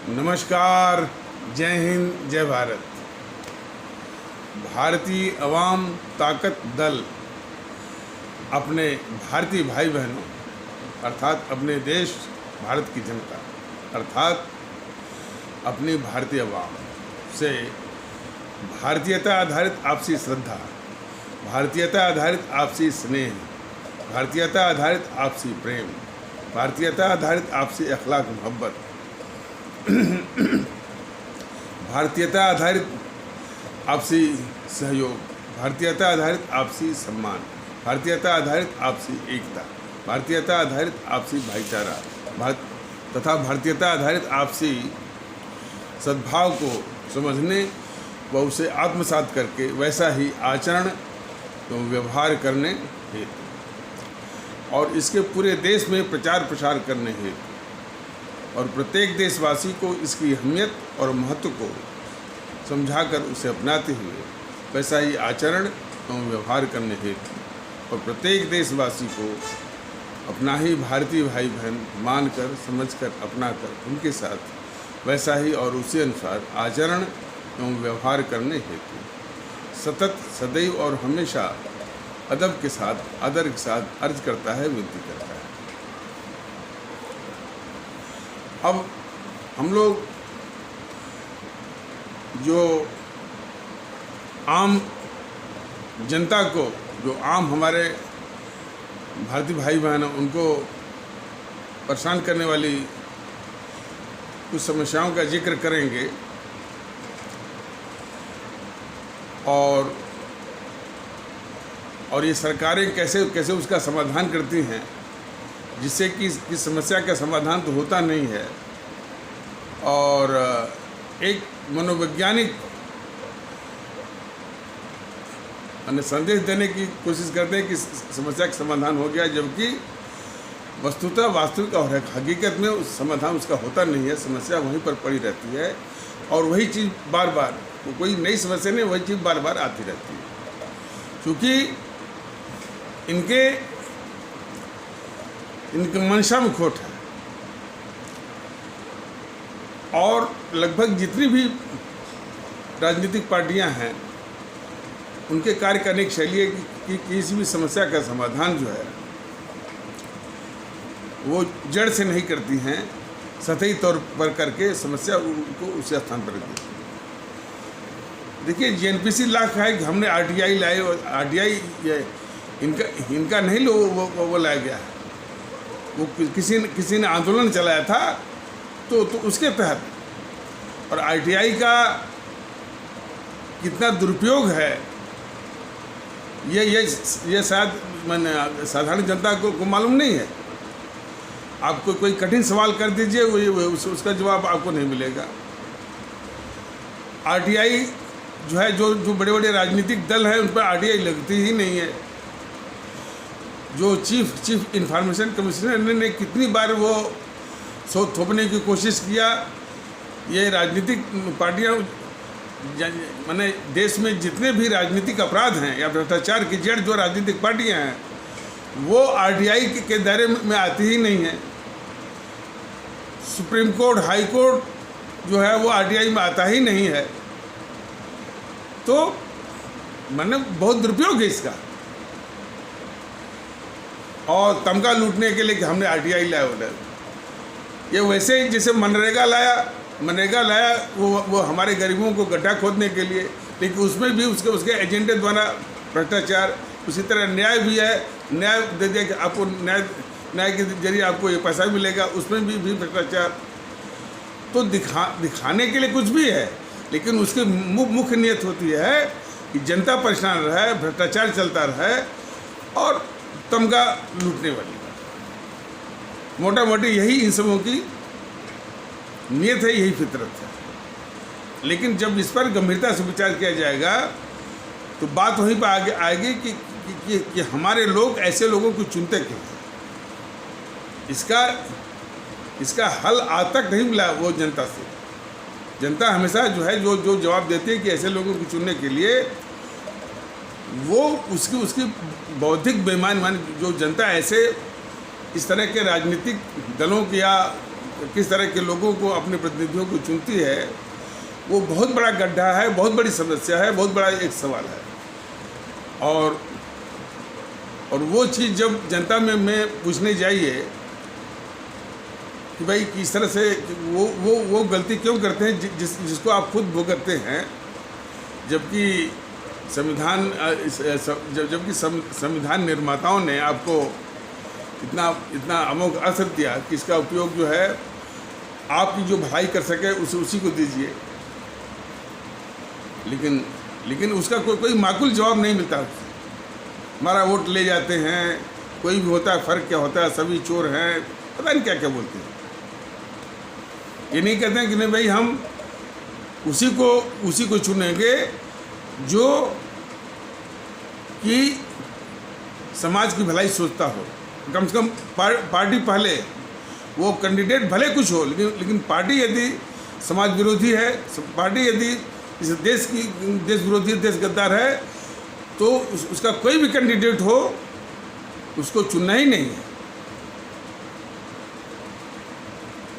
नमस्कार, जय हिंद, जय भारत। भारतीय अवाम ताकत दल अपने भारतीय भाई बहनों अर्थात अपने देश भारत की जनता अर्थात अपनी भारतीय अवाम से भारतीयता आधारित आपसी श्रद्धा, भारतीयता आधारित आपसी स्नेह, भारतीयता आधारित आपसी प्रेम, भारतीयता आधारित आपसी अखलाक मोहब्बत, भारतीयता आधारित आपसी सहयोग, भारतीयता आधारित आपसी सम्मान, भारतीयता आधारित आपसी एकता, भारतीयता आधारित आपसी भाईचारा तथा भारतीयता आधारित आपसी सद्भाव को समझने व उसे आत्मसात करके वैसा ही आचरण एवं व्यवहार करने हेतु और इसके पूरे देश में प्रचार प्रसार करने हेतु और प्रत्येक देशवासी को इसकी अहमियत और महत्व को समझाकर उसे अपनाते हुए वैसा ही आचरण एवं व्यवहार करने हेतु और प्रत्येक देशवासी को अपना ही भारतीय भाई बहन मानकर, समझकर, अपनाकर उनके साथ वैसा ही और उसी अनुसार आचरण एवं व्यवहार करने हेतु सतत, सदैव और हमेशा अदब के साथ, आदर के साथ अर्ज करता है, विनती करता है। अब हम लोग जो आम जनता को, जो आम हमारे भारतीय भाई बहन हैं, उनको परेशान करने वाली कुछ समस्याओं का जिक्र करेंगे और ये सरकारें कैसे कैसे उसका समाधान करती हैं, जिससे कि इस समस्या का समाधान तो होता नहीं है और एक मनोवैज्ञानिक संदेश देने की कोशिश करते हैं कि समस्या का समाधान हो गया, जबकि वस्तुतः वास्तविक और हकीकत में उस समाधान उसका होता नहीं है। समस्या वहीं पर पड़ी रहती है और वही चीज़ बार बार, कोई नई समस्या नहीं, वही चीज़ बार बार आती रहती है, क्योंकि इनके मंशा में खोट है। और लगभग जितनी भी राजनीतिक पार्टियां हैं, उनके कार्य करने की शैली है कि किसी भी समस्या का समाधान जो है वो जड़ से नहीं करती हैं, सतही तौर पर करके समस्या को उसी स्थान पर रखती है। देखिए, जेएनपीसी लाख है कि हमने आरटीआई लाए और आरटीआई इनका नहीं लो वो लाया गया है, वो किसी ने आंदोलन चलाया था तो उसके तहत। और आरटीआई का कितना दुरुपयोग है ये शायद मैंने साधारण जनता को मालूम नहीं है। आपको कोई कठिन सवाल कर दीजिए, उसका जवाब आपको नहीं मिलेगा। आरटीआई जो है, जो बड़े बड़े राजनीतिक दल हैं, उन पर आरटीआई लगती ही नहीं है। जो चीफ इंफॉर्मेशन कमिश्नर ने कितनी बार वो शोध थोपने की कोशिश किया। ये राजनीतिक पार्टियां, माने देश में जितने भी राजनीतिक अपराध हैं या भ्रष्टाचार की जड़ जो राजनीतिक पार्टियां हैं, वो आरटीआई के दायरे में आती ही नहीं है। सुप्रीम कोर्ट, हाई कोर्ट जो है वो आरटीआई में आता ही नहीं है। तो मैंने बहुत दुरुपयोग है इसका, और तमगा लूटने के लिए कि हमने आरटीआई लाया उधर। ये वैसे ही जैसे मनरेगा लाया वो हमारे गरीबों को गड्ढा खोदने के लिए, लेकिन उसमें भी उसके एजेंडे द्वारा भ्रष्टाचार। उसी तरह न्याय भी है, न्याय दे दिया कि आपको न्याय के जरिए आपको ये पैसा मिलेगा, उसमें भी भ्रष्टाचार। तो दिखाने के लिए कुछ भी है, लेकिन उसकी मुख्य नियत होती है कि जनता परेशान रहे, भ्रष्टाचार चलता रहे और तमगा लूटने वाली बात। मोटा मोटी यही इन सबों की नियत है, यही फितरत है। लेकिन जब इस पर गंभीरता से विचार किया जाएगा तो बात वहीं पर आगे आएगी कि हमारे लोग ऐसे लोगों को चुनते क्यों हैं। इसका हल आज तक नहीं मिला वो जनता से। जनता हमेशा जो है जो जवाब देती है कि ऐसे लोगों को चुनने के लिए वो उसकी बौद्धिक बेईमान जो जनता ऐसे इस तरह के राजनीतिक दलों की या किस तरह के लोगों को, अपने प्रतिनिधियों को चुनती है, वो बहुत बड़ा गड्ढा है, बहुत बड़ी समस्या है, बहुत बड़ा एक सवाल है। और वो चीज़ जब जनता में पूछने जाइए कि भाई किस तरह से वो गलती क्यों करते हैं जिसको आप खुद भुगतते हैं, जबकि संविधान निर्माताओं ने आपको इतना अमोघ असर दिया कि इसका उपयोग जो है आपकी जो भलाई कर सके उसी को दीजिए, लेकिन उसका कोई माकूल जवाब नहीं मिलता। हमारा वोट ले जाते हैं, कोई भी होता है, फ़र्क क्या होता है, सभी चोर हैं, पता नहीं क्या क्या बोलते हैं। ये नहीं कहते हैं कि नहीं भाई हम उसी को चुनेंगे जो कि समाज की भलाई सोचता हो। कम से कम पार्टी पहले, वो कैंडिडेट भले कुछ हो, लेकिन पार्टी यदि समाज विरोधी है, पार्टी यदि इस देश विरोधी, देश गद्दार है, तो उसका कोई भी कैंडिडेट हो उसको चुनना ही नहीं है।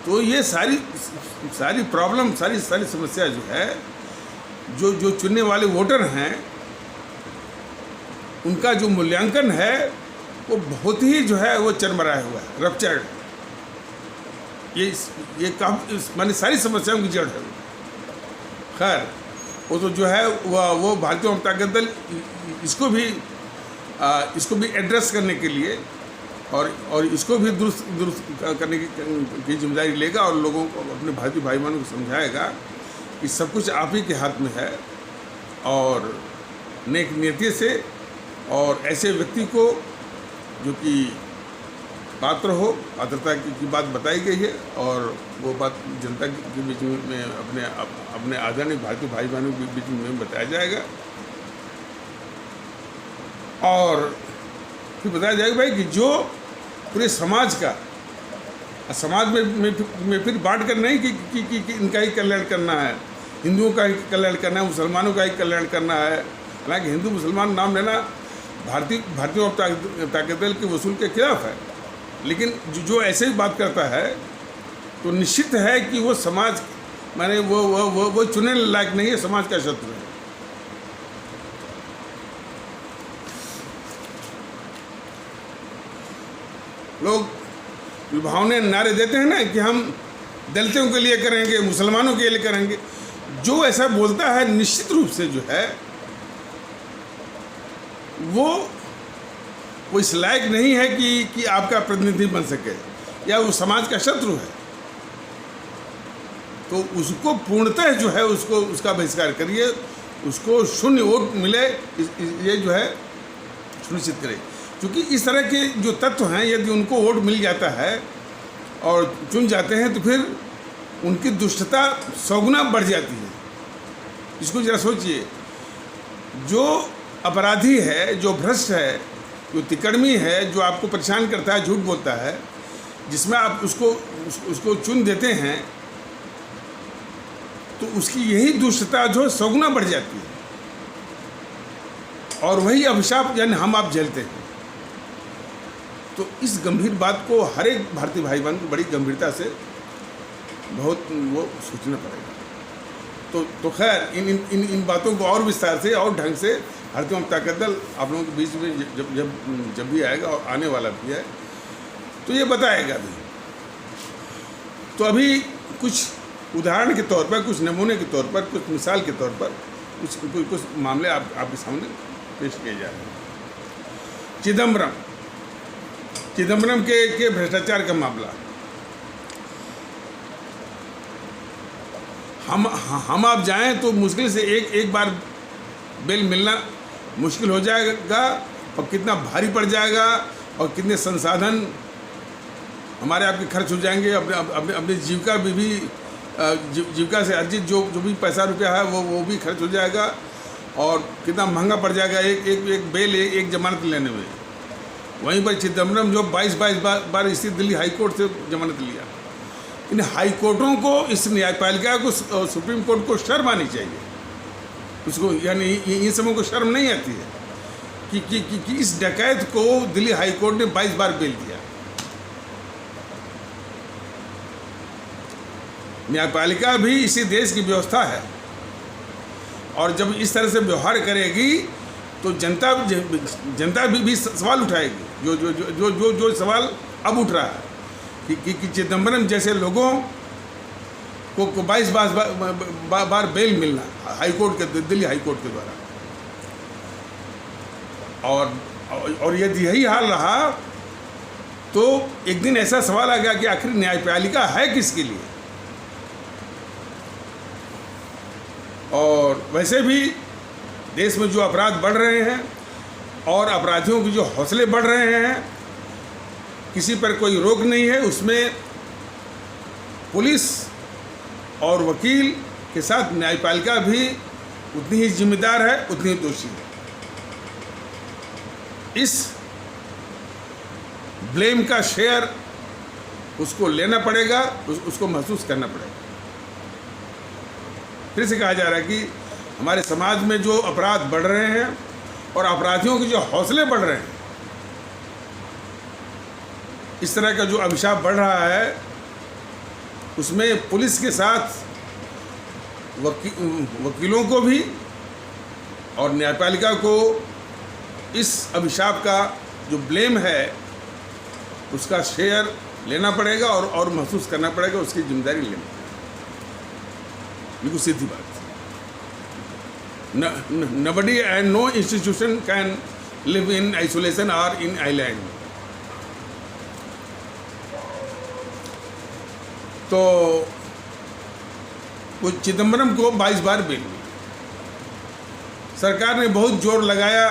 तो ये सारी प्रॉब्लम, सारी समस्या जो है, जो चुनने वाले वोटर हैं उनका जो मूल्यांकन है वो बहुत ही जो है वो चरमराया हुआ है, रप्चर्ड। ये काफ़ी माने सारी समस्याओं की जड़ है। खैर, वो तो जो है वो भारतीय जनता दल इसको भी एड्रेस करने के लिए और इसको भी दुरुस्त करने की जिम्मेदारी लेगा और लोगों को, अपने भारतीय भाई बहनों को समझाएगा कि सब कुछ आप ही के हाथ में है। और नेक नीयति से और ऐसे व्यक्ति को जो कि पात्र हो, पात्रता की बात बताई गई है और वो बात जनता के बीच में अपने आदरणीय भारतीय भाई बहनों के बीच में बताया जाएगा। और फिर बताया जाएगा भाई कि जो पूरे समाज का, समाज में फिर बांट कर नहीं कि इनका ही कल्याण करना है, हिंदुओं का ही कल्याण करना है, मुसलमानों का ही कल्याण करना है। हालांकि हिंदू मुसलमान नाम लेना भारतीय जनता दल के वसूल के खिलाफ है, लेकिन जो ऐसे ही बात करता है तो निश्चित है कि वो समाज माने वो चुनने लायक नहीं है, समाज का शत्रु है। लोग विभावने नारे देते हैं ना कि हम दलितों के लिए करेंगे, मुसलमानों के लिए करेंगे। जो ऐसा बोलता है निश्चित रूप से जो है वो इस लायक नहीं है कि आपका प्रतिनिधि बन सके, या वो समाज का शत्रु है। तो उसको पूर्णतः जो है उसका बहिष्कार करिए, उसको शून्य वोट मिले, ये जो है सुनिश्चित करें। क्योंकि इस तरह के जो तत्व हैं, यदि उनको वोट मिल जाता है और चुन जाते हैं तो फिर उनकी दुष्टता 100 गुना बढ़ जाती है। इसको जरा सोचिए, जो अपराधी है, जो भ्रष्ट है, जो तिकड़मी है, जो आपको परेशान करता है, झूठ बोलता है, जिसमें आप उसको चुन देते हैं, तो उसकी यही दुष्टता जो 100 गुना बढ़ जाती है और वही अभिशाप यानी हम आप झेलते हैं। तो इस गंभीर बात को हर एक भारतीय भाई बहन को बड़ी गंभीरता से बहुत वो सोचना पड़ेगा। तो खैर इन बातों को और विस्तार से और ढंग से भारतीय जनता दल आप लोगों के बीच में जब भी आएगा और आने वाला भी है तो ये बताएगा भी। तो अभी कुछ उदाहरण के तौर पर, कुछ नमूने के तौर पर, कुछ मिसाल के तौर पर कुछ मामले आपके सामने पेश किए जा रहे हैं। चिदम्बरम के भ्रष्टाचार का मामला, हम आप जाएं तो मुश्किल से एक बार बेल मिलना मुश्किल हो जाएगा और कितना भारी पड़ जाएगा और कितने संसाधन हमारे आपके खर्च हो जाएंगे। अपने जीविका जीविका से अर्जित जो भी पैसा रुपया है वो भी खर्च हो जाएगा और कितना महंगा पड़ जाएगा एक बेल, एक जमानत लेने में। वहीं पर चिदम्बरम जो 22 बार स्थित दिल्ली हाई कोर्ट से जमानत लिया। इन हाई कोर्टों को, इस न्यायपालिका को, सुप्रीम कोर्ट को शर्म आनी चाहिए। उसको यानी इन सबों को शर्म नहीं आती है कि इस डकैत को दिल्ली हाई कोर्ट ने 22 बार बेल दिया। न्यायपालिका भी इसी देश की व्यवस्था है, और जब इस तरह से व्यवहार करेगी तो जनता भी सवाल उठाएगी। जो सवाल अब उठ रहा है कि चिदम्बरम जैसे लोगों को 22 बार बेल मिलना हाईकोर्ट के, दिल्ली हाईकोर्ट के द्वारा, और यदि यही हाल रहा तो एक दिन ऐसा सवाल आ गया कि आखिर न्यायपालिका है किसके लिए। और वैसे भी देश में जो अपराध बढ़ रहे हैं और अपराधियों के जो हौसले बढ़ रहे हैं, किसी पर कोई रोक नहीं है, उसमें पुलिस और वकील के साथ न्यायपालिका भी उतनी ही जिम्मेदार है, उतनी ही दोषी है। इस ब्लेम का शेयर उसको लेना पड़ेगा, उसको महसूस करना पड़ेगा। फिर से कहा जा रहा है कि हमारे समाज में जो अपराध बढ़ रहे हैं और अपराधियों के जो हौसले बढ़ रहे हैं, इस तरह का जो अभिशाप बढ़ रहा है, उसमें पुलिस के साथ वकीलों को भी और न्यायपालिका को इस अभिशाप का जो ब्लेम है उसका शेयर लेना पड़ेगा और महसूस करना पड़ेगा, उसकी जिम्मेदारी लेनी पड़ेगी। बिल्कुल सीधी बात। Nobody and no institution can live in isolation or in island. तो वो चिदम्बरम को 22 बार बेल मिली। सरकार ने बहुत जोर लगाया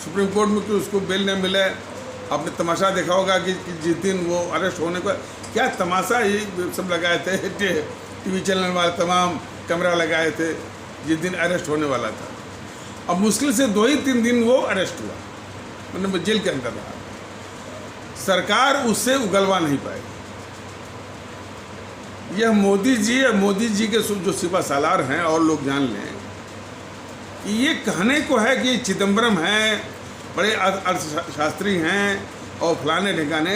सुप्रीम कोर्ट में कि उसको बेल न मिले। आपने तमाशा देखा होगा कि जिस दिन वो अरेस्ट होने का क्या तमाशा ये सब लगाए थे, टीवी चैनल वाले तमाम कैमरा लगाए थे जिस दिन अरेस्ट होने वाला था। अब मुश्किल से 2 ही 3 दिन वो अरेस्ट हुआ, मतलब जेल के अंदर रहा। सरकार उससे उगलवा नहीं पाई। यह मोदी जी के जो सिपा सालार हैं और लोग जान लें कि ये कहने को है कि चिदम्बरम हैं, बड़े अर्थशास्त्री हैं और फलाने ढिकाने,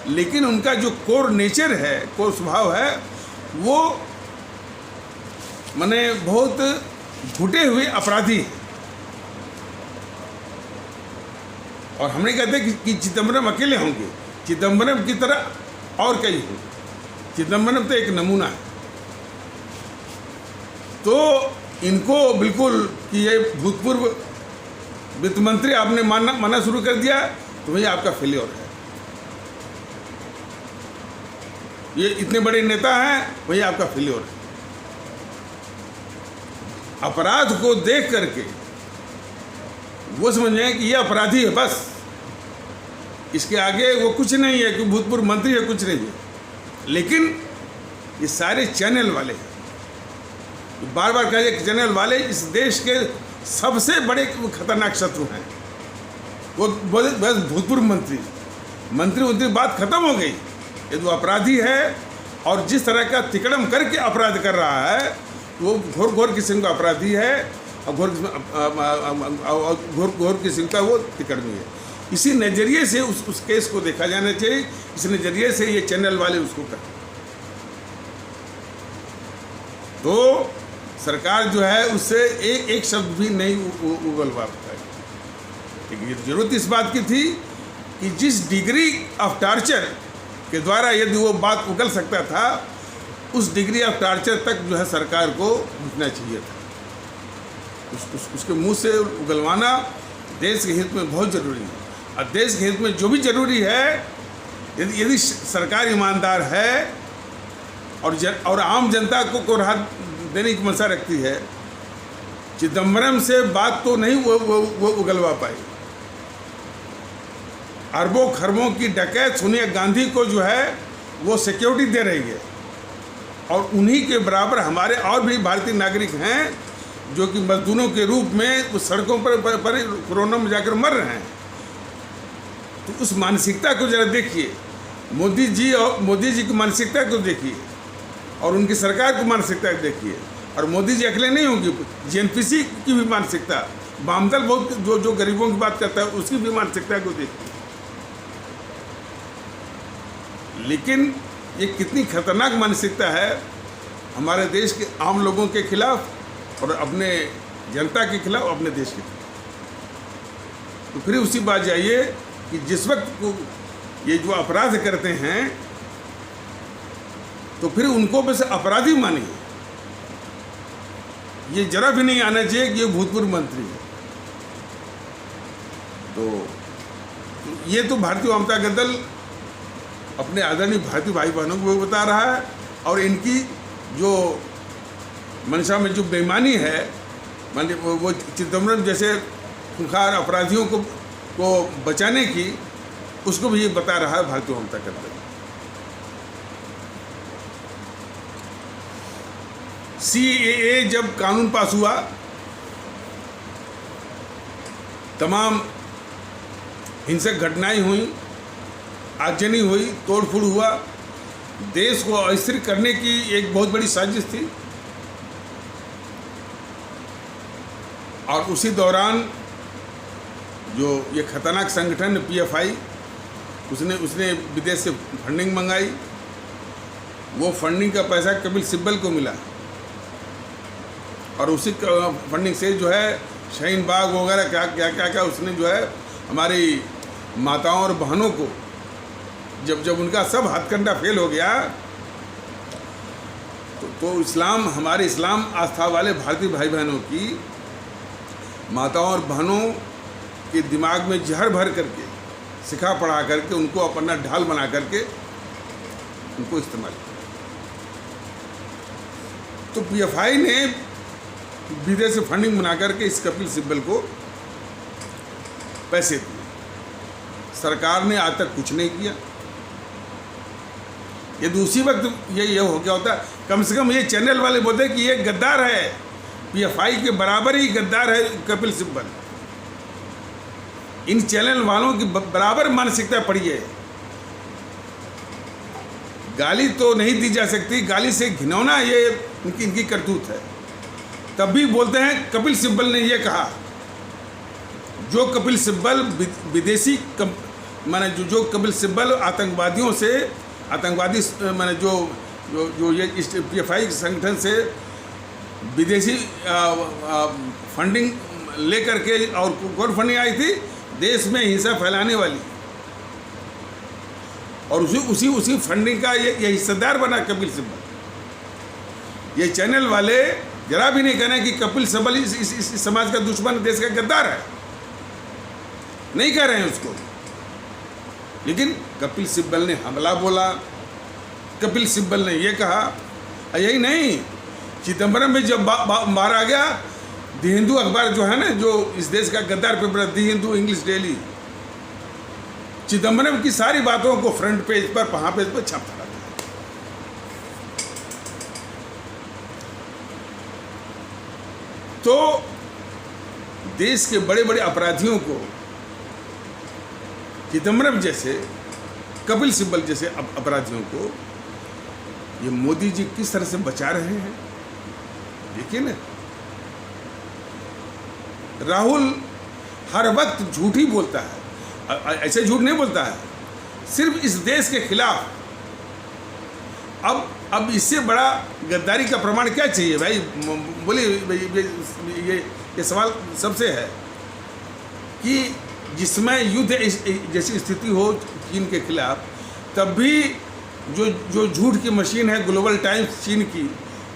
लेकिन उनका जो कोर नेचर है, कोर स्वभाव है, वो माने बहुत घुटे हुए अपराधी हैं। और हम नहीं कहते कि चिदम्बरम अकेले होंगे, चिदम्बरम की तरह और कई होंगे। चिदम्बरम तो एक नमूना है। तो इनको बिल्कुल कि ये भूतपूर्व वित्त मंत्री आपने मानना शुरू कर दिया तो भैया आपका फेलियर है। ये इतने बड़े नेता हैं, भैया आपका फेलियर है। अपराध को देख करके वो समझें कि ये अपराधी है, बस इसके आगे वो कुछ नहीं है कि भूतपूर्व मंत्री है, कुछ नहीं है। लेकिन ये सारे चैनल वाले हैं, बार बार कहा जाए कि चैनल वाले इस देश के सबसे बड़े खतरनाक शत्रु हैं। वो बस भूतपूर्व मंत्री बात खत्म हो गई। ये तो अपराधी है और जिस तरह का तिकड़म करके अपराध कर रहा है वो घोर किस्म का अपराधी है और घोर किस्म का वो तिकड़मी है। इसी नज़रिए से उस केस को देखा जाना चाहिए। इस नज़रिए से ये चैनल वाले उसको करते। तो सरकार जो है उससे एक शब्द भी नहीं उगलवा पाई। लेकिन जरूरत इस बात की थी कि जिस डिग्री ऑफ टार्चर के द्वारा यदि वो बात उगल सकता था, उस डिग्री ऑफ टार्चर तक जो है सरकार को पहुंचना चाहिए था। उसके मुंह से उगलवाना देश के हित में बहुत ज़रूरी है। और देश के हित में जो भी ज़रूरी है, यदि सरकार ईमानदार है और आम जनता को राहत देने की मंशा रखती है, चिदम्बरम से बात तो नहीं वो उगलवा पाई। अरबों खरबों की डकैत सोनिया गांधी को जो है वो सिक्योरिटी दे रही है, और उन्हीं के बराबर हमारे और भी भारतीय नागरिक हैं जो कि मजदूरों के रूप में उस सड़कों पर कोरोना में जाकर मर रहे हैं। तो उस मानसिकता को जरा देखिए, मोदी जी की मानसिकता को देखिए और उनकी सरकार की मानसिकता को देखिए। और मोदी जी अकेले नहीं होंगे, जेएनपीसी की भी मानसिकता, वामदल बहुत जो गरीबों की बात करता है उसकी भी मानसिकता को देखिए। लेकिन ये कितनी खतरनाक मानसिकता है हमारे देश के आम लोगों के खिलाफ और अपने जनता के खिलाफ, अपने देश के खिलाफ। तो फिर उसी बात जाइए कि जिस वक्त को ये जो अपराध करते हैं तो फिर उनको बस अपराधी मानिए। ये जरा भी नहीं आना चाहिए कि ये भूतपूर्व मंत्री है। तो ये तो भारतीय जनता दल अपने आदरणीय भारतीय भाई बहनों को बता रहा है, और इनकी जो मंशा में जो बेईमानी है, मान वो चिदम्बरम जैसे खूंखार अपराधियों को बचाने की, उसको भी ये बता रहा है भारतीय जनता दल। CAA जब कानून पास हुआ, तमाम हिंसक घटनाएं हुई, आगजनी हुई, तोड़फोड़ हुआ, देश को अस्थिर करने की एक बहुत बड़ी साजिश थी। और उसी दौरान जो ये खतरनाक संगठन PFI, उसने विदेश से फंडिंग मंगाई। वो फंडिंग का पैसा कपिल सिब्बल को मिला, और उसी फंडिंग से जो है शाहीन बाग वगैरह क्या उसने जो है हमारी माताओं और बहनों को, जब उनका सब हथकंडा फेल हो गया, तो इस्लाम, हमारे इस्लाम आस्था वाले भारतीय भाई बहनों की, माताओं और बहनों के दिमाग में जहर भर करके, सिखा पढ़ा करके, उनको अपना ढाल बना करके उनको इस्तेमाल किया। तो PFI ने विदेश से फंडिंग बना करके इस कपिल सिब्बल को पैसे दिए। सरकार ने आज तक कुछ नहीं किया। यदि उसी वक्त ये हो गया होता, कम से कम ये चैनल वाले बोलते कि ये गद्दार है, PFI के बराबर ही गद्दार है कपिल सिब्बल। इन चैनल वालों की बराबर मानसिकता पड़ी है। गाली तो नहीं दी जा सकती, गाली से घिनौना ये इनकी करतूत है। तब भी बोलते हैं कपिल सिब्बल ने ये कहा। जो कपिल सिब्बल विदेशी माने जो कपिल सिब्बल आतंकवादियों से, आतंकवादी माने जो ये PFI संगठन से विदेशी फंडिंग लेकर के, और कौन फंडिंग आई थी, देश में हिंसा फैलाने वाली, और उसी फंडिंग का ये हिस्सेदार बना कपिल सिब्बल। ये चैनल वाले जरा भी नहीं कहना कि कपिल सिब्बल इस समाज का दुश्मन, देश का गद्दार है, नहीं कह रहे हैं उसको। लेकिन कपिल सिब्बल ने हमला बोला, कपिल सिब्बल ने ये कहा। यही नहीं, चिदम्बरम में जब मारा गया, द हिंदू अखबार जो है ना, जो इस देश का गद्दार paper, the Hindu English daily, Chidambaram की सारी बातों को फ्रंट पेज पर, पहां पेज पर छापता रहता है। तो देश के बड़े बड़े अपराधियों को, चिदम्बरम जैसे, कपिल सिब्बल जैसे अपराधियों को ये मोदी जी किस तरह से बचा रहे हैं, देखिए ना। राहुल हर वक्त झूठ ही बोलता है, ऐसे झूठ नहीं बोलता है, सिर्फ इस देश के खिलाफ। अब इससे बड़ा गद्दारी का प्रमाण क्या चाहिए भाई? बोलिए, ये सवाल सबसे है कि जिसमें युद्ध जैसी स्थिति हो चीन के खिलाफ, तब भी जो झूठ की मशीन है ग्लोबल टाइम्स चीन की,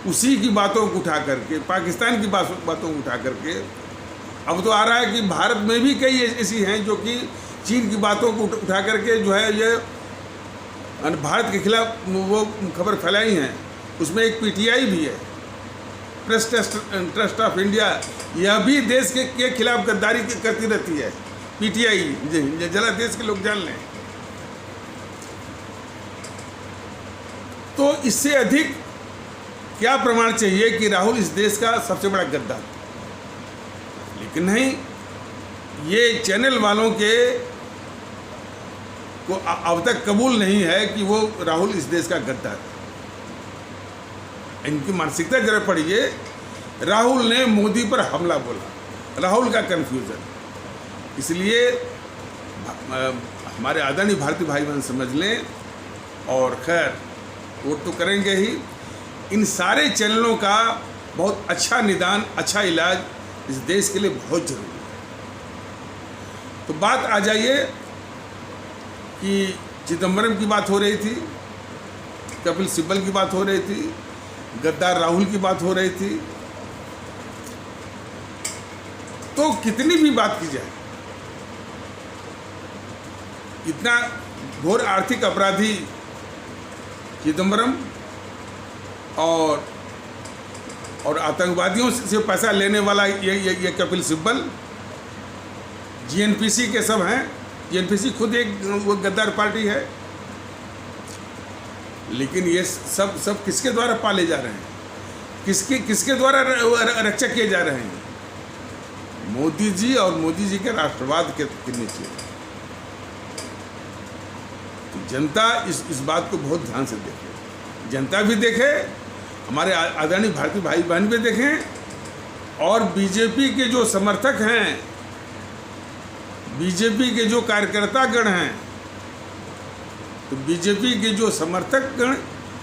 उसी की बातों को उठा करके, पाकिस्तान की बातों को उठा करके, अब तो आ रहा है कि भारत में भी कई ऐसी हैं जो कि चीन की बातों को उठा करके जो है ये भारत के खिलाफ वो खबर फैलाई हैं। उसमें एक PTI भी है, प्रेस ट्रस्ट ऑफ इंडिया, यह भी देश के खिलाफ गद्दारी करती रहती है। PTI जरा देश के लोग जान लें। तो इससे अधिक क्या प्रमाण चाहिए कि राहुल इस देश का सबसे बड़ा गद्दार? लेकिन नहीं, ये चैनल वालों के को अब तक कबूल नहीं है कि वो राहुल इस देश का गद्दार है। इनकी मानसिकता जरा पढ़िए। राहुल ने मोदी पर हमला बोला, राहुल का कन्फ्यूजन। इसलिए हमारे आदरणीय भारतीय भाई बहन समझ लें, और खैर वोट तो करेंगे ही, इन सारे चैनलों का बहुत अच्छा निदान, अच्छा इलाज इस देश के लिए बहुत ज़रूरी है। तो बात आ जाइए कि चिदम्बरम की बात हो रही थी, कपिल सिब्बल की बात हो रही थी, गद्दार राहुल की बात हो रही थी। तो कितनी भी बात की जाए, इतना घोर आर्थिक अपराधी चिदम्बरम और आतंकवादियों से पैसा लेने वाला ये कपिल सिब्बल, जीएनपीसी के सब हैं। जीएनपीसी खुद एक वो गद्दार पार्टी है। लेकिन ये सब किसके द्वारा पाले जा रहे हैं, किसके द्वारा रक्षा किए जा रहे हैं? मोदी जी और मोदी जी के राष्ट्रवाद के नीचे। तो जनता इस बात को बहुत ध्यान से देखे, जनता भी देखे, हमारे आदरणीय भारतीय भाई बहन भी देखें, और बीजेपी के जो समर्थक हैं, बीजेपी के जो कार्यकर्तागण हैं, तो बीजेपी के जो समर्थक गण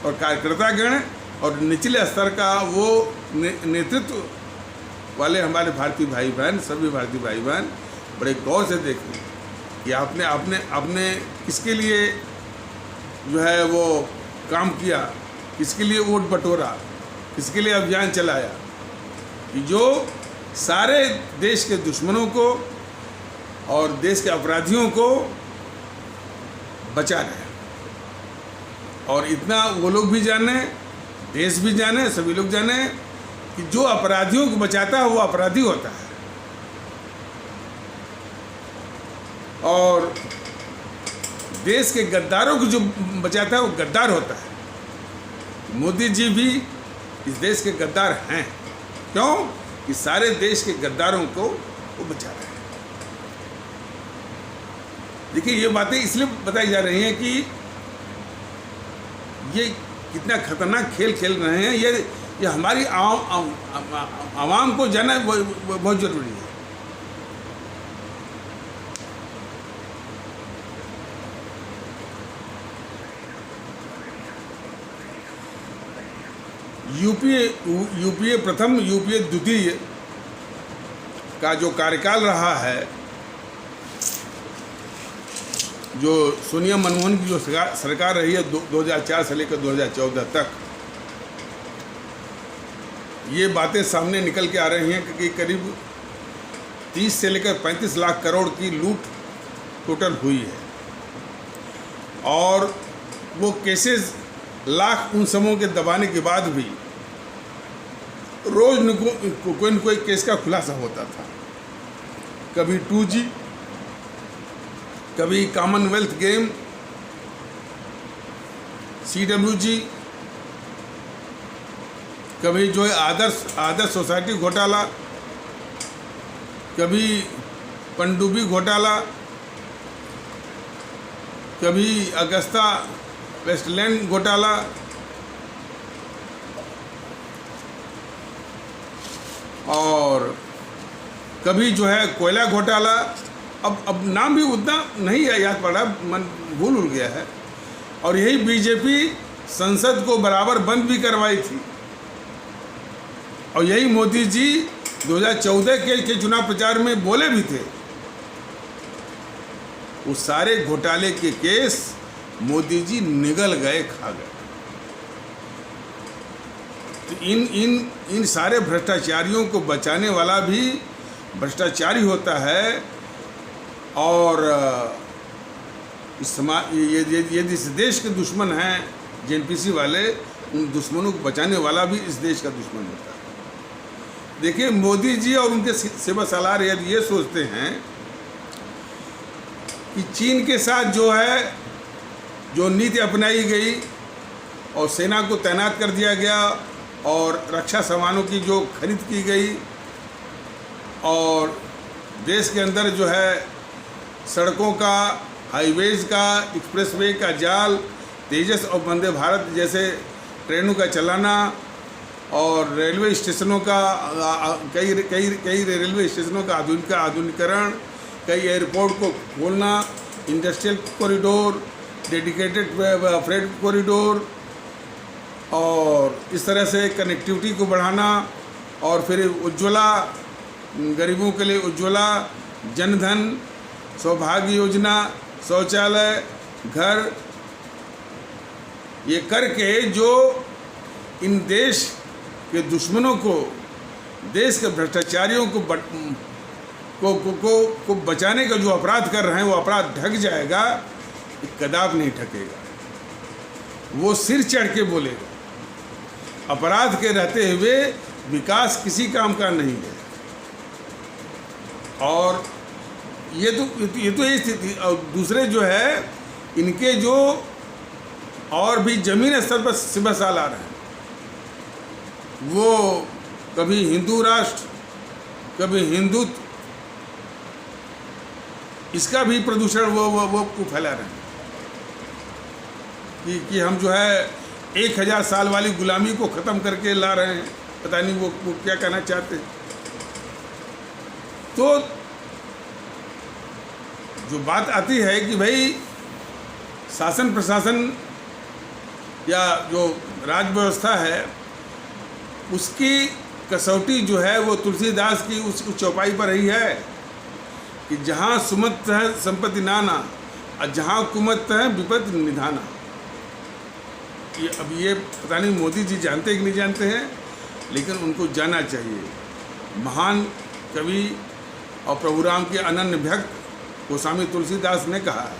और कार्यकर्तागण और निचले स्तर का वो नेतृत्व वाले हमारे भारतीय भाई बहन, सभी भारतीय भाई बहन बड़े गौर से देखें कि आपने किसके लिए जो है वो काम किया, किसके लिए वोट बटोरा, किसके लिए अभियान चलाया, कि जो सारे देश के दुश्मनों को और देश के अपराधियों को बचा रहे। और इतना वो लोग भी जाने, देश भी जाने, सभी लोग जाने कि जो अपराधियों को बचाता है वो अपराधी होता है, और देश के गद्दारों को जो बचाता है वो गद्दार होता है। मोदी जी भी इस देश के गद्दार हैं। क्यों? कि सारे देश के गद्दारों को वो बचा रहे हैं। देखिए, ये बातें इसलिए बताई जा रही हैं कि ये कितना खतरनाक खेल खेल रहे हैं। ये हमारी आवाम को जानना बहुत ज़रूरी है। यूपीए प्रथम, यूपीए द्वितीय का जो कार्यकाल रहा है, जो सोनिया मनमोहन की जो सरकार रही है 2004 से लेकर 2014 तक, ये बातें सामने निकल के आ रही हैं कि करीब 30 से लेकर 35 लाख करोड़ की लूट टोटल हुई है, और वो केसेस लाख उन समूहों के दबाने के बाद भी रोज कोई न कोई केस का खुलासा होता था। कभी 2G, कभी कॉमनवेल्थ गेम, CWG, कभी जो है आदर्श सोसाइटी घोटाला, कभी पनडुब्बी घोटाला, कभी अगस्ता वेस्टलैंड घोटाला, और कभी जो है कोयला घोटाला। अब नाम भी उतना नहीं याद पड़ रहा, मन भूल गया है। और यही बीजेपी संसद को बराबर बंद भी करवाई थी, और यही मोदी जी 2014 के चुनाव प्रचार में बोले भी थे। उस सारे घोटाले के केस मोदी जी निगल गए, खा गए। तो इन सारे भ्रष्टाचारियों को बचाने वाला भी भ्रष्टाचारी होता है, और ये इस देश के दुश्मन हैं जेएनपीसी वाले, उन दुश्मनों को बचाने वाला भी इस देश का दुश्मन होता है। देखिए, मोदी जी और उनके सेवा सलार यदि ये सोचते हैं कि चीन के साथ जो नीति अपनाई गई और सेना को तैनात कर दिया गया और रक्षा सामानों की जो खरीद की गई, और देश के अंदर जो है सड़कों का, हाईवेज का, एक्सप्रेसवे का जाल, तेजस और वंदे भारत जैसे ट्रेनों का चलाना, और रेलवे स्टेशनों का कई रेलवे स्टेशनों का आधुनिकीकरण, कई एयरपोर्ट को खोलना, industrial corridor, dedicated freight corridor, और इस तरह से कनेक्टिविटी को बढ़ाना, और फिर उज्ज्वला, गरीबों के लिए उज्ज्वला, जनधन, सौभाग्य योजना, शौचालय, घर, ये करके जो इन देश के दुश्मनों को, देश के भ्रष्टाचारियों को बचाने का जो अपराध कर रहे हैं, वो अपराध ढक जाएगा, कदाप नहीं ढकेगा। वो सिर चढ़ के बोलेगा। अपराध के रहते हुए विकास किसी काम का नहीं है। और ये स्थिति। और दूसरे जो है, इनके जो और भी जमीन स्तर पर सिपहसाल आ रहे हैं, वो कभी हिंदू राष्ट्र, कभी हिंदुत्व, इसका भी प्रदूषण वो फैला रहे हैं कि हम जो है 1000 साल वाली गुलामी को ख़त्म करके ला रहे हैं। पता नहीं वो क्या कहना चाहते हैं। तो जो बात आती है कि भाई शासन प्रशासन या जो राज व्यवस्था है, उसकी कसौटी जो है वो तुलसीदास की उस चौपाई पर रही है कि जहाँ सुमत है संपत्ति नाना, और जहाँ कुमत है विपत्ति निधाना। अब ये पता नहीं मोदी जी जानते कि नहीं जानते हैं, लेकिन उनको जाना चाहिए। महान कवि और प्रभु राम के अनन्य भक्त गोस्वामी तुलसीदास ने कहा है,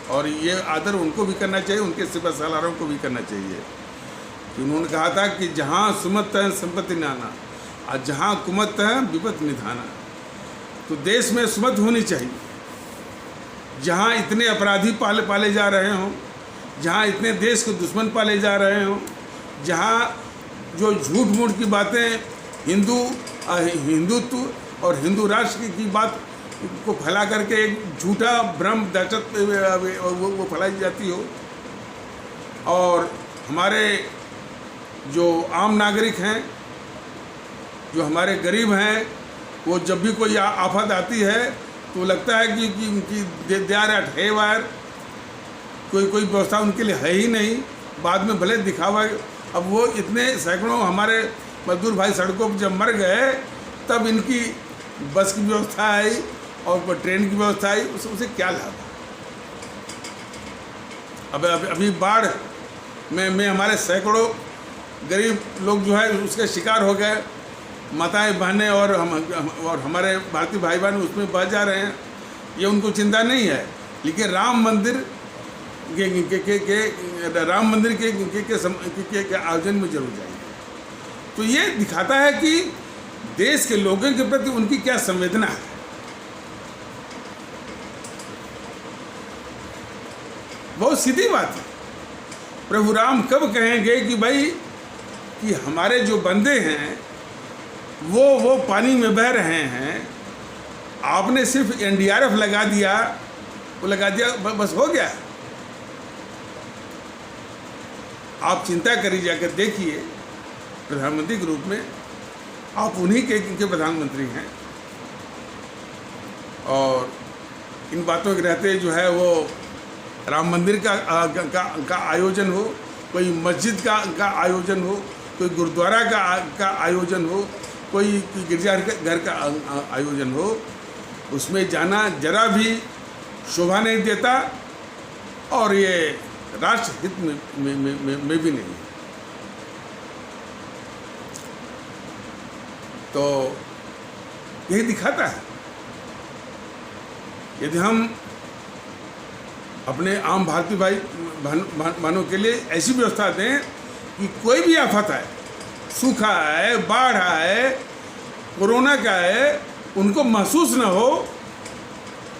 और ये आदर उनको भी करना चाहिए, उनके सिपहसालारों को भी करना चाहिए कि उन्होंने कहा था कि जहाँ सुमत है संपत्ति नाना, और जहाँ कुमत है विपत्ति निधाना। तो देश में सुमत होनी चाहिए। जहाँ इतने अपराधी पाले जा रहे हों, जहाँ इतने देश के दुश्मन पाले जा रहे हों, जहाँ जो झूठ मूठ की बातें हिंदुत्व और हिंदू राष्ट्र की बात को फैला करके एक झूठा भ्रम दहशत वो फैलाई जाती हो, और हमारे जो आम नागरिक हैं, जो हमारे गरीब हैं, वो जब भी कोई आफत आती है तो लगता है कि दे आर एट हेवायर, कोई व्यवस्था उनके लिए है ही नहीं। बाद में भले दिखावा। अब वो इतने सैकड़ों हमारे मजदूर भाई सड़कों पर जब मर गए, तब इनकी बस की व्यवस्था आई और ट्रेन की व्यवस्था आई, उसे क्या लाभ। अब अभी बाढ़ में हमारे सैकड़ों गरीब लोग जो है उसके शिकार हो गए। माताएं बहनें और हमारे भारतीय भाई बहन उसमें बह जा रहे हैं। ये उनको चिंता नहीं है, लेकिन राम मंदिर के आयोजन में जरूर जाएंगे। तो ये दिखाता है कि देश के लोगों के प्रति उनकी क्या संवेदना है। बहुत सीधी बात है। प्रभु राम कब कहेंगे कि भाई कि हमारे जो बंदे हैं वो पानी में बह रहे हैं, आपने सिर्फ NDRF लगा दिया, बस हो गया। आप चिंता करिए, जाकर देखिए प्रधानमंत्री के रूप में आप उन्हीं के प्रधानमंत्री हैं, और इन बातों के रहते जो है वो राम मंदिर का आयोजन हो, कोई मस्जिद का आयोजन हो, कोई गुरुद्वारा का आयोजन हो, कोई गिरजाघर का आयोजन हो, उसमें जाना जरा भी शोभा नहीं देता, और ये राष्ट्र हित में भी नहीं। तो यही दिखाता है। यदि हम अपने आम भारतीय भाई बहनों के लिए ऐसी व्यवस्था दें कि कोई भी आफत आए, सूखा है, बाढ़ आए, कोरोना का है, उनको महसूस न हो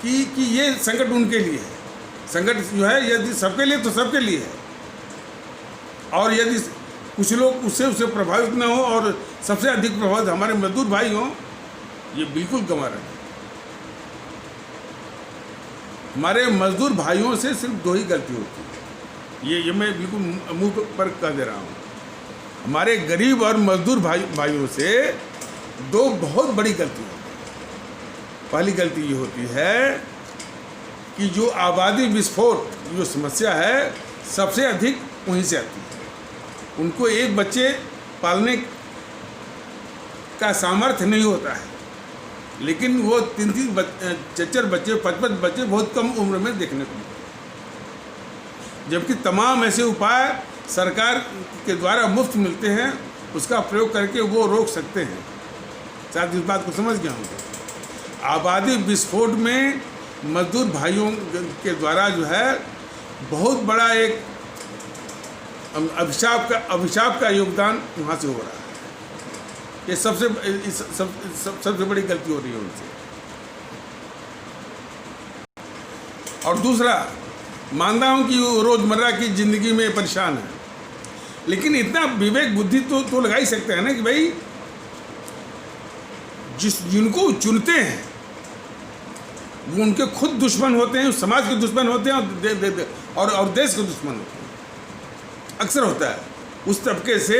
कि ये संकट उनके लिए है। संकट जो है यदि सबके लिए तो सबके लिए है, और यदि कुछ लोग उससे प्रभावित न हो और सबसे अधिक प्रभावित हमारे मजदूर भाई हों, ये बिल्कुल गंवा रहे हैं। हमारे मजदूर भाइयों से सिर्फ 2 ही गलती होती है, ये मैं बिल्कुल मुंह पर कह दे रहा हूँ। हमारे गरीब और मजदूर भाइयों से 2 बहुत बड़ी गलती होती है। पहली गलती ये होती है कि जो आबादी विस्फोट जो समस्या है, सबसे अधिक वहीं से आती है। उनको एक बच्चे पालने का सामर्थ्य नहीं होता है, लेकिन वो 3-3 4-4 बच्चे 5-5 बच्चे बहुत कम उम्र में देखने को मिलते हैं। जबकि तमाम ऐसे उपाय सरकार के द्वारा मुफ्त मिलते हैं, उसका प्रयोग करके वो रोक सकते हैं। शायद इस बात को समझ गया हूँ। आबादी विस्फोट में मजदूर भाइयों के द्वारा जो है बहुत बड़ा एक अभिशाप का योगदान वहाँ से हो रहा है। ये सबसे बड़ी गलती हो रही है उनसे। और दूसरा, मानता हूँ कि वो रोज़मर्रा की ज़िंदगी में परेशान है, लेकिन इतना विवेक बुद्धि तो लगा ही सकते हैं ना कि भाई जिनको चुनते हैं वो उनके खुद दुश्मन होते हैं, समाज के दुश्मन होते हैं और देश के दुश्मन होते हैं। अक्सर होता है उस तबके से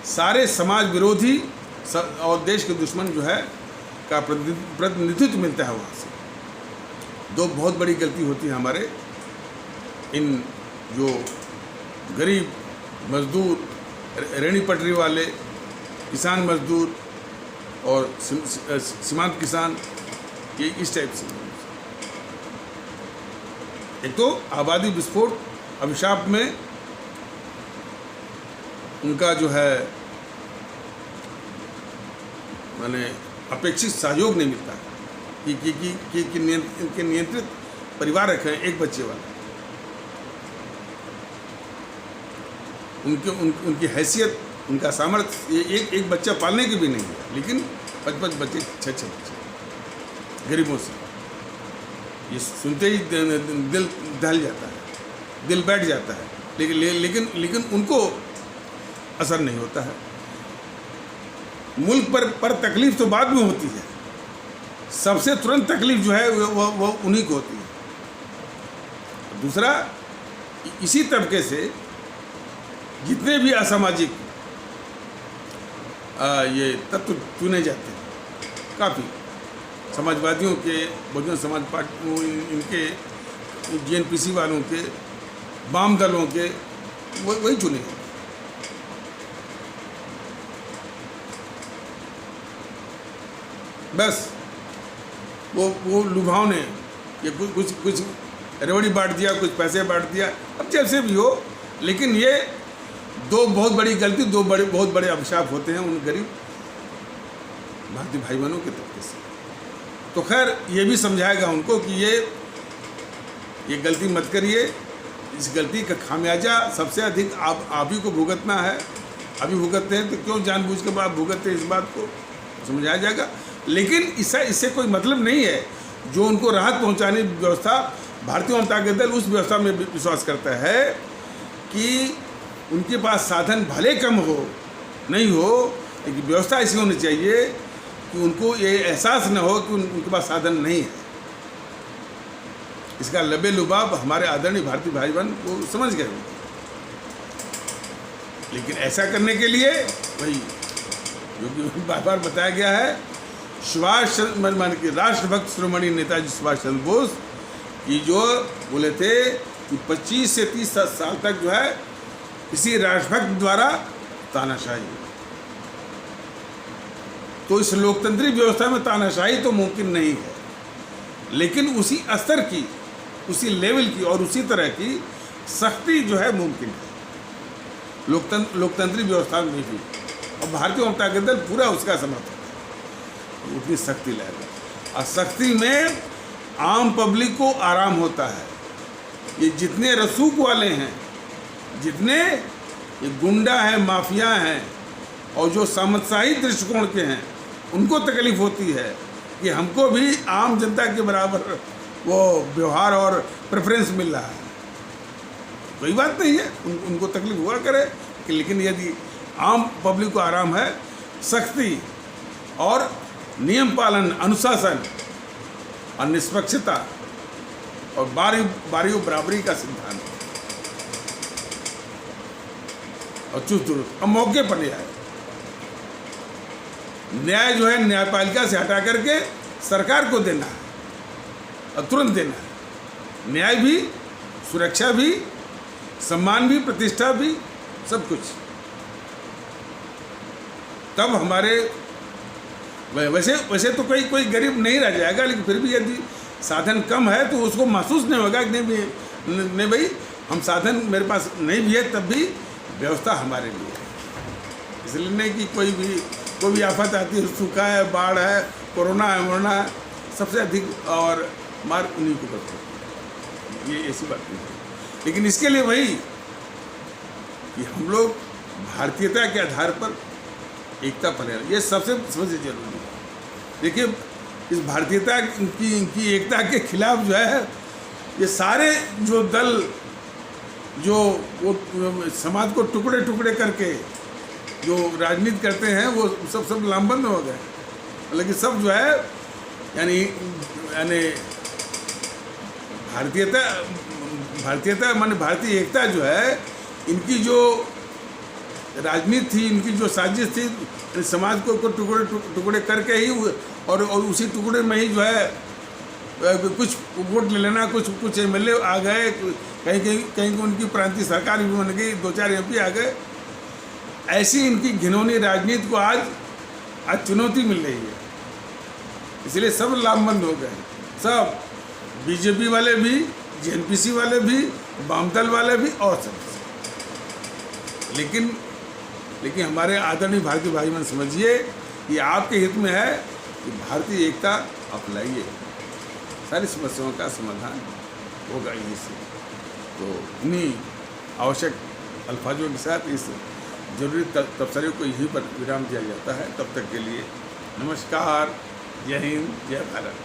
सारे समाज विरोधी और देश के दुश्मन जो है का प्रतिनिधित्व मिलता है वहाँ से। दो बहुत बड़ी गलती होती है हमारे इन जो गरीब मजदूर, रेहड़ी पटरी वाले, किसान मजदूर और सीमांत किसान, ये इस टाइप से। एक तो आबादी विस्फोट, अभिशाप में उनका जो है माने अपेक्षित सहयोग नहीं मिलता कि इनके नियंत्रित परिवार रखे हैं एक बच्चे वाला। उनकी हैसियत, उनका सामर्थ्य एक बच्चा पालने की भी नहीं है, लेकिन 5-5 बच्चे, 6-6 बच्चे गरीबों से। ये सुनते ही दिल दहल जाता है, दिल बैठ जाता है, लेकिन उनको असर नहीं होता है। मुल्क पर तकलीफ तो बाद में होती है, सबसे तुरंत तकलीफ जो है वो उन्हीं को होती है। दूसरा, इसी तबके से जितने भी असामाजिक ये तत्व चुने जाते हैं, काफ़ी समाजवादियों के, बहुजन समाज पार्टी, इनके GNPC वालों के, वाम दलों के, वही चुने हैं। बस वो लुभावने ये कुछ रेवड़ी बांट दिया, कुछ पैसे बांट दिया, अब जैसे भी हो, लेकिन ये दो बहुत बड़ी गलती, बहुत बड़े अभिशाप होते हैं उन गरीब भारतीय भाई बहनों के तबके से। तो खैर ये भी समझाएगा उनको कि ये गलती मत करिए, इस गलती का खामियाजा सबसे अधिक आप ही को भुगतना है। अभी भुगतते हैं तो क्यों जानबूझ के आप भुगतते हैं, इस बात को समझाया जाएगा। लेकिन इससे कोई मतलब नहीं है जो उनको राहत पहुंचाने की व्यवस्था, भारतीय जनता दल उस व्यवस्था में विश्वास करता है कि उनके पास साधन भले कम हो, नहीं हो, लेकिन व्यवस्था ऐसी होनी चाहिए कि उनको ये एहसास न हो कि उनके पास साधन नहीं है। इसका लबे लुबाब हमारे आदरणीय भारतीय भाई बहन वो समझ गए। लेकिन ऐसा करने के लिए वही जो कि बार बार बताया गया है, सुभाष मान के राष्ट्रभक्त शिरोमणि नेताजी सुभाष चंद्र बोस की जो बोले थे कि 25 से 30 साल तक जो है किसी राष्ट्रभक्त द्वारा तानाशाही, तो इस लोकतंत्री व्यवस्था में तानाशाही तो मुमकिन नहीं है, लेकिन उसी स्तर की, उसी लेवल की और उसी तरह की सख्ती जो है मुमकिन है लोकतंत्री व्यवस्था में भी। और भारतीय जनता दल पूरा उसका समर्थन है, उतनी सख्ती लाएगा। और सख्ती में आम पब्लिक को आराम होता है। ये जितने रसूख वाले हैं, जितने ये गुंडा हैं, माफिया हैं और जो सामंतशाही दृष्टिकोण के हैं, उनको तकलीफ होती है कि हमको भी आम जनता के बराबर वो व्यवहार और प्रेफरेंस मिल रहा है। कोई बात नहीं है, उनको तकलीफ हुआ करे, लेकिन यदि आम पब्लिक को आराम है, सख्ती और नियम पालन, अनुशासन और निष्पक्षता और बारी बराबरी का सिद्धांत और चुस्त दुरुस्त और मौके पर न्याय जो है न्यायपालिका से हटा करके सरकार को देना है और तुरंत देना है। न्याय भी, सुरक्षा भी, सम्मान भी, प्रतिष्ठा भी, सब कुछ। तब हमारे वैसे तो कोई गरीब नहीं रह जाएगा, लेकिन फिर भी यदि साधन कम है तो उसको महसूस नहीं होगा कि नहीं भाई हम साधन मेरे पास नहीं भी है तब भी व्यवस्था हमारे लिए है। इसलिए नहीं कि कोई भी आफत आती है, सूखा है, बाढ़ है, कोरोना है, मरना है, सबसे अधिक और मार उन्हीं को करते हैं, ये ऐसी बात नहीं है। लेकिन इसके लिए वही कि हम लोग भारतीयता के आधार पर एकता बने, ये सबसे जरूरी है। देखिए इस भारतीयता की एकता के खिलाफ जो है ये सारे जो दल जो वो समाज को टुकड़े टुकड़े करके जो राजनीति करते हैं वो सब लामबंद हो गए। लेकिन सब जो है यानी भारतीयता माने भारतीय एकता जो है, इनकी जो राजनीति थी, इनकी जो साजिश थी, समाज को टुकड़े करके ही और उसी टुकड़े में ही जो है कुछ वोट ले लेना, कुछ एमएलए आ गए, कहीं उनकी प्रांतीय सरकार भी बन गई, 2-4 एमपी आ गए। ऐसी इनकी घिनौनी राजनीति को आज चुनौती मिल रही है, इसलिए सब लामबंद हो गए। सब बीजेपी वाले भी, जेएनपीसी वाले भी, वामदल वाले भी और सब। लेकिन हमारे आदरणीय भारतीय भाई बहन समझिए कि आपके हित में है कि भारतीय एकता अपनाइए, सारी समस्याओं का समाधान होगा यहीं से। तो इन्हीं आवश्यक अल्फाजों के साथ इस जरूरी तबसरे को यहीं पर विराम दिया जाता है। तब तक के लिए नमस्कार, जय हिंद, जय भारत।